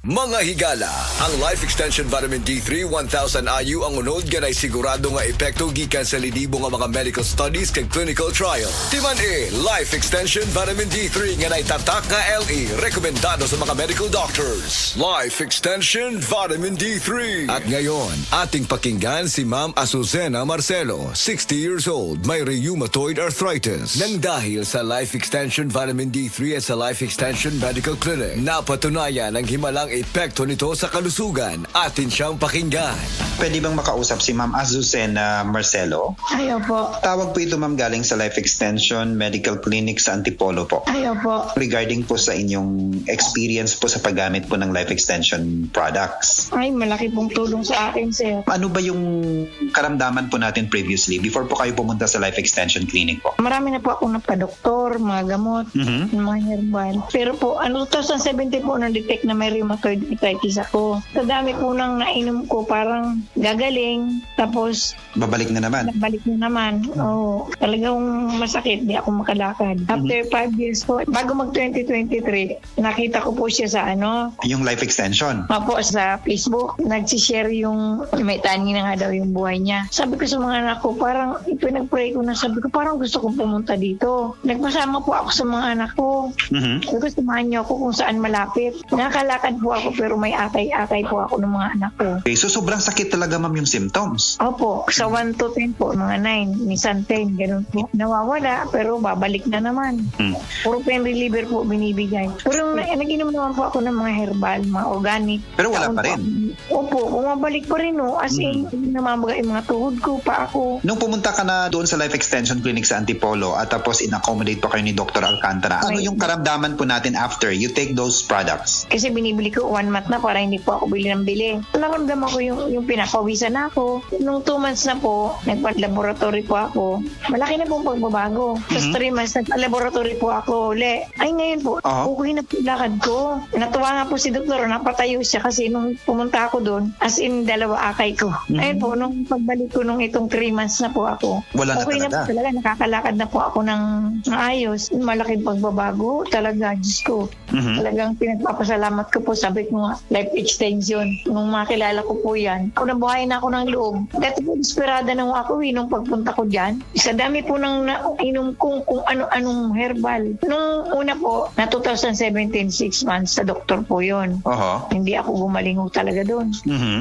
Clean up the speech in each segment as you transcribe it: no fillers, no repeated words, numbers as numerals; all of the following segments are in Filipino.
Mga higala, ang Life Extension Vitamin D3 1000 IU ang unod ganay sigurado nga epekto gikan sa lidibo nga mga medical studies kag clinical trial. Timan Life Extension Vitamin D3 nga tatak nga LE rekomendado sa mga medical doctors. Life Extension Vitamin D3. At ngayon, ating pakinggan si Ma'am Azucena Marcelo, 60 years old, may rheumatoid arthritis. Nang dahil sa Life Extension Vitamin D3 at sa Life Extension Medical Clinic, napatunayan ang himalang epekto nito sa kalusugan. Atin siyang pakinggan. Pwede bang makausap si Ma'am Azucena Marcelo? Ayaw po. Tawag po ito ma'am galing sa Life Extension Medical Clinic sa Antipolo po. Ayaw po. Regarding po sa inyong experience po sa paggamit po ng Life Extension products. Ay, malaki pong tulong sa akin, sir. Ano ba yung karamdaman po natin previously before po kayo pumunta sa Life Extension Clinic po? Marami na po ako napadoktor, mga gamot, mga herbal. Pero po, 2017 po na-detect na may rheumatoid arthritis ako. Sa dami po nang nainom ko, parang gagaling. Tapos, Babalik na naman. balik na naman. Oo. Talagang masakit. Di ako makalakad. After 5 years po, bago mag-2023, nakita ko po siya sa Yung Life Extension. Apo, sa Facebook, nagsishare yung may tani na nga daw yung buhay niya. Sabi ko sa mga anak ko, parang ipinag-pray ko na sabi ko, parang gusto kong pumunta dito. Nagpasama po ako sa mga anak ko. Sabi ko, samahan niyo ako kung saan malapit. Nakalakad po ako pero may akay-akay po ako ng mga anak ko. Okay, so sobrang sakit talaga ma'am yung symptoms. Opo, sa 1 to 10 po, mga 9, minsan 10, ganun po. Nawawala, pero babalik na naman. Puro pain reliever po binibigay. Pero nag-inom naman po ako ng mga herbal, mga organic. Pero wala Taon pa rin. Opo, bumabalik pa rin as in, namamaga yung mga tuhod ko, pa ako. Nung pumunta ka na doon sa Life Extension Clinic sa Antipolo at tapos in-accommodate pa kayo ni Dr. Alcantara, ano yung karamdaman po natin after you take those products? Kasi binibili ko 1 month na para hindi po ako bili ng bili. Naramdaman ko yung pinapawisan na ako. Nung 2 months na po, nagpa-laboratory po ako. Malaki na pong pagbabago. Sa 3 months, nagpa-laboratory po ako uli. Ay ngayon po, okay na po lakad ko. Natuwa nga po si doktor, napatayo siya kasi nung pumunta ako doon, as in 2 akay ko. Ayun po, nung pagbalik ko nung itong 3 months na po ako, Wala na okay na po talaga. talaga. Nakakalakad na po ako ng maayos. Malaking pagbabago talaga, Diyos ko. Talagang pinagpapasalamat ko po, sabi ko nga, life extension. Nung makilala ko po yan, ako nabuhay na ako ng loob. Dati po, desperada na ako nung pagpunta ko dyan. Sa dami po nang nainom kung ano-anong herbal. Nung una po, na 2017, 6 months, sa doktor po yon. Hindi ako gumaling talaga doon.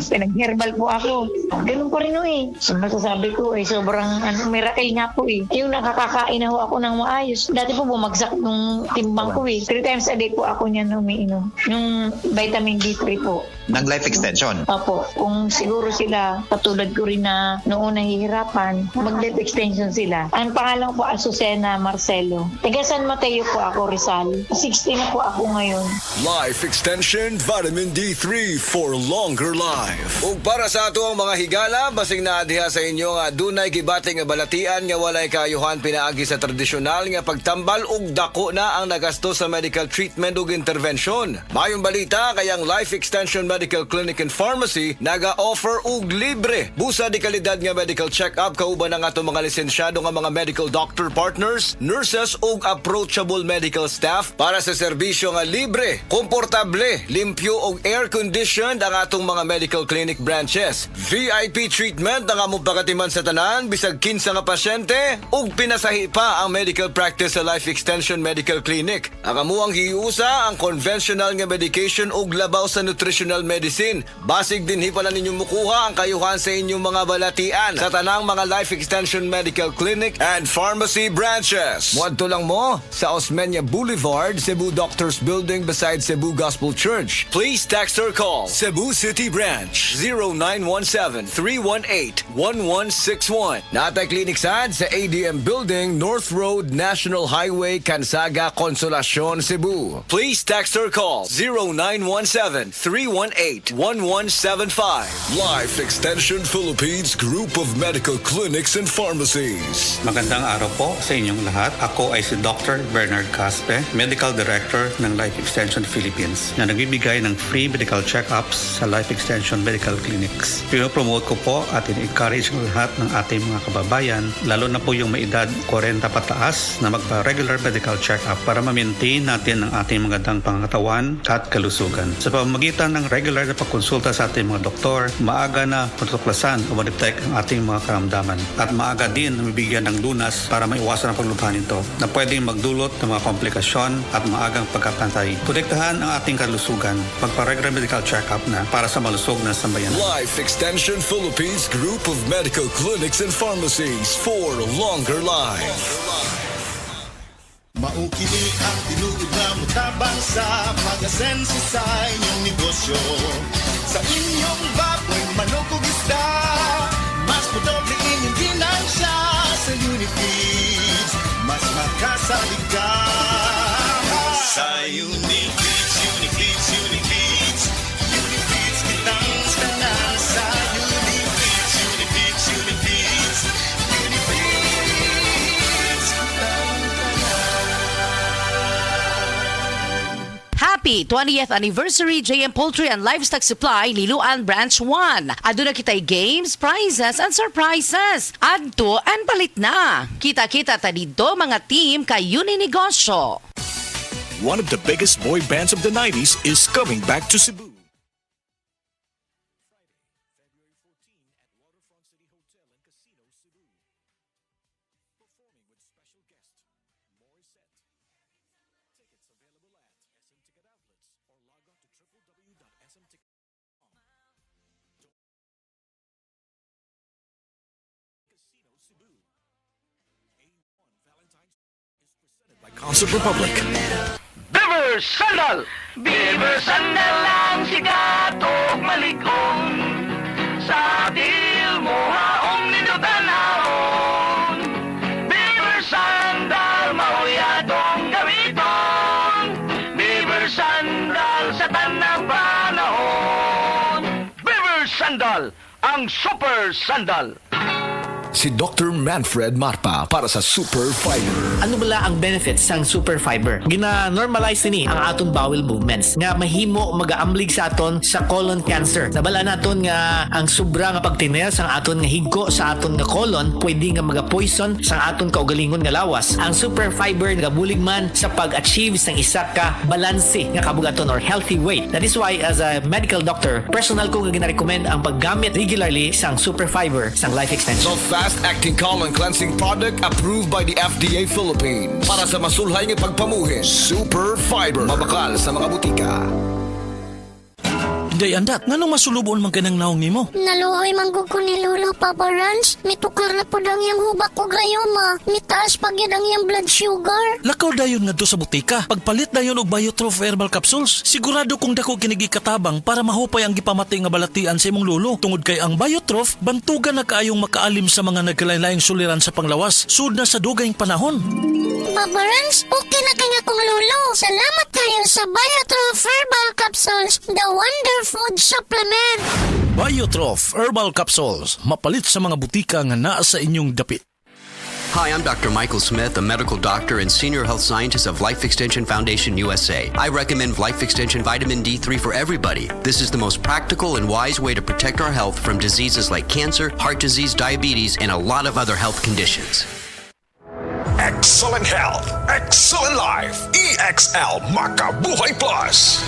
Pinag-herbal po ako. Ganun pa rin masasabi ko sobrang miracle nga po Yung nakakakain na ako ng maayos. Dati po bumagsak nung timbang ko 3 times a day po ako niyan umiinom. Yung vitamin D3 po. Ng Life Extension. Opo, kung siguro sila, katulad ko rin na noon nahihirapan, mag-life extension sila. Ang pangalan ko po, Azucena Marcelo. Taga San Mateo po ako, Rizal. 60 na po ako ngayon. Life Extension Vitamin D3 for longer life. Ug para sa ato ang mga higala, basing naadiha sa inyo nga dunay gibati nga balatian nga walay kaayuhan pinaagi sa tradisyonal nga pagtambal ug dako na ang nagasto sa medical treatment ug intervention. Mayong balita kayang Life Extension Medical Clinic and Pharmacy naga-offer og libre busa di kalidad nga medical check-up kauban ang ato mga lisensyado nga mga medical doctor partners, nurses ug approachable medical staff para sa serbisyo nga libre, komportable, limpyo ug air-conditioned ang atong mga medical clinic branches. VIP treatment ang among pagatiman sa tanan bisag kinsa nga pasyente ug pinasahi pa ang medical practice sa Life Extension Medical Clinic. Ang amuang hiusa ang conventional nga medication ug labaw sa nutritional medicine. Basig dinhi pala ninyo mukuha ang kayuhan sa inyong mga balatian sa tanang mga Life Extension Medical Clinic and Pharmacy branches. Muadto lang mo sa Osmeña Boulevard, Cebu Doctors Building beside Cebu Gospel Church. Please text or call Cebu City Branch 0917-318-1161. Natay clinic sad sa ADM Building, North Road, National Highway, Cansaga, Consolacion, Cebu. Please text or call 0917-318-1175. Life Extension Philippines Group of Medical Clinics and Pharmacies. Magandang araw po sa inyong lahat. Ako ay si Dr. Bernard Caspe, Medical Director ng Life Extension Philippines na nagbibigay ng free medical check-ups sa Life Extension Medical Clinics. Pinopromote ko po at in-encourage ang lahat ng ating mga kababayan, lalo na po yung may edad 40 pataas na magpa-regular medical check-up para ma-maintain natin ang ating magandang pangangatawan at kalusugan. kalusugan. Sa pamamagitan ng regular na pagkonsulta sa ating mga doktor, maaga na matutuklasan o ma-detect ang ating mga karamdaman. At maaga din mabibigyan ng lunas para maiwasan ang paglubhan nito na pwedeng magdulot ng mga komplikasyon at maagang pagkapantay. Protektahan ang ating kalusugan. Magpa-regular medical check-up na para sa malusog na sambayanan. Life Extension Philippines Group of Medical Clinics and Pharmacies for longer life. Maukili ang tinuod na mutabang sa pag-asenso sa inyong negosyo. Sa inyong baboy, manok o isda, mas pudoble inyong ginansya sa Unifeeds. Mas makasalig ka sa Unifeeds, Unifeeds, Unifeeds. Unifeeds kitang tanan sa Unifeeds, Unifeeds, Unifeeds. Unifeeds kitang Happy 20th Anniversary JM Poultry and Livestock Supply Liloan Branch 1. Aduna kitay games, prizes, and surprises. Adto and palit na. Kita-kita ta dito mga team kay Uninegosyo. One of the biggest boy bands of the 90s is coming back to Cebu. Concert Republic. Beaver Sandal! Beaver Sandal ang sigat o maligong sa dil mo haong ninutanahon. Beaver Sandal, mahuyadong gamiton. Beaver Sandal sa tanang panahon. Beaver Sandal, ang super sandal. Si Dr. Manfred Marpa para sa Super Fiber. Ano bala ang benefits sang super fiber? Gina-normalize ni ang aton bowel movements nga mahimo magaamblig sa aton sa colon cancer. Nabala naton nga ang sobra nga pagtiner sang aton nga higko sa aton nga colon pwede nga maga-poison sang aton kaugalingon nga lawas. Ang super fiber nagabulig man sa pag-achieve sang isa ka balanse nga kabugaton or healthy weight. That is why as a medical doctor, personal ko nga gina-recommend ang paggamit regularly sang super fiber sang life extension. The fast-acting colon cleansing product approved by the FDA Philippines. Para sa masulhay ng pagpamuhin, Super Fiber. Mabakal sa mga butika. Day andat, nganong masulubon man kanang naong nimo? Naluoy manggug ko ni Lolo, Papa Rans. Mitukar na po dang yung hubak ko gayoma. Mitaas pag yun ang yung blood sugar. Lakaw dayon nga do sa butika. Pagpalit dayon og Biotrof herbal capsules. Sigurado kung dako kinigi katabang para mahupay ang gipamati nga balatian sa imong lolo. Tungod kay ang Biotrof bantugan na kaayong makaalim sa mga nagkalain-laing suliran sa panglawas. Sud na sa dugayng panahon. Papa Rans, okay na kanya kong Lolo. Salamat kayo sa Biotrof Herbal Capsules, the Wonder Food Supplement. Biotrof herbal capsules. Mapalit sa mga butika nga naa sa inyong dapit. Hi, I'm Dr. Michael Smith, a medical doctor and senior health scientist of Life Extension Foundation USA. I recommend Life Extension Vitamin D3 for everybody. This is the most practical and wise way to protect our health from diseases like cancer, heart disease, diabetes, and a lot of other health conditions. Excellent health, excellent life. EXL Makabuhay Plus.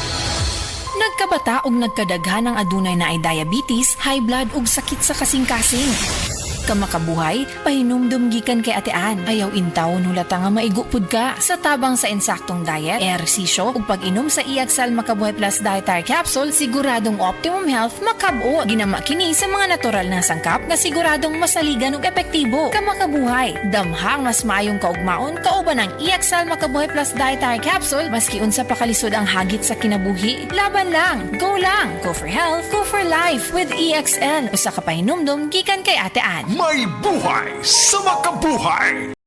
Nagkabata og nagkadaghan ng adunay na ay diabetes, high blood ug sakit sa kasing-kasing. Kamakabuhay, pahinumdum gikan kay atean. Ayaw intaw nulata nga maigupod ka. Sa tabang sa insaktong diet, ehersisyo ug pag-inom sa EXL Makabuhay Plus Dietary Capsule, siguradong optimum health makabuo. Ginama kini sa mga natural na sangkap nga siguradong masaligan ug epektibo. Kamakabuhay, damhang mas maayong kaugmaon kauban ng EXL Makabuhay Plus Dietary Capsule maski unsa pa kalisod ang hagit sa kinabuhi. Laban lang, go lang. Go for health, go for life with EXL. Usa ka pahinumdum gikan kay atean. May buhay sa makabuhay!